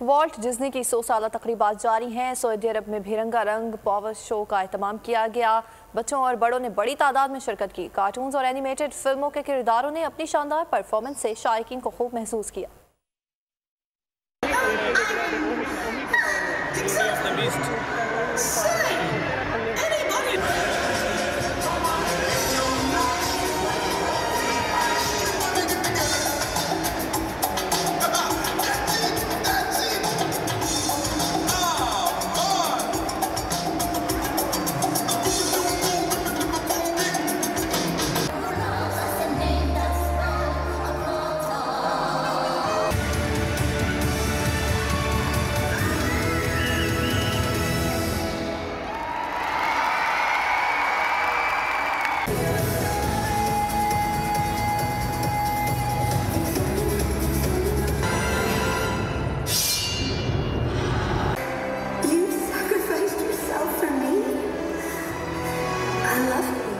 Walt Disney की 100 साला तकरीबात जारी हैं। सऊदी अरब में भिरंगा रंग पावर शो का एहतमाम किया गया। बच्चों और बड़ों ने बड़ी तादाद में शिरकत की। कार्टून्स और एनिमेटेड फिल्मों के किरदारों ने अपनी शानदार परफॉर्मेंस से शायकीन को खूब महसूस किया। You sacrificed yourself for me. I love you.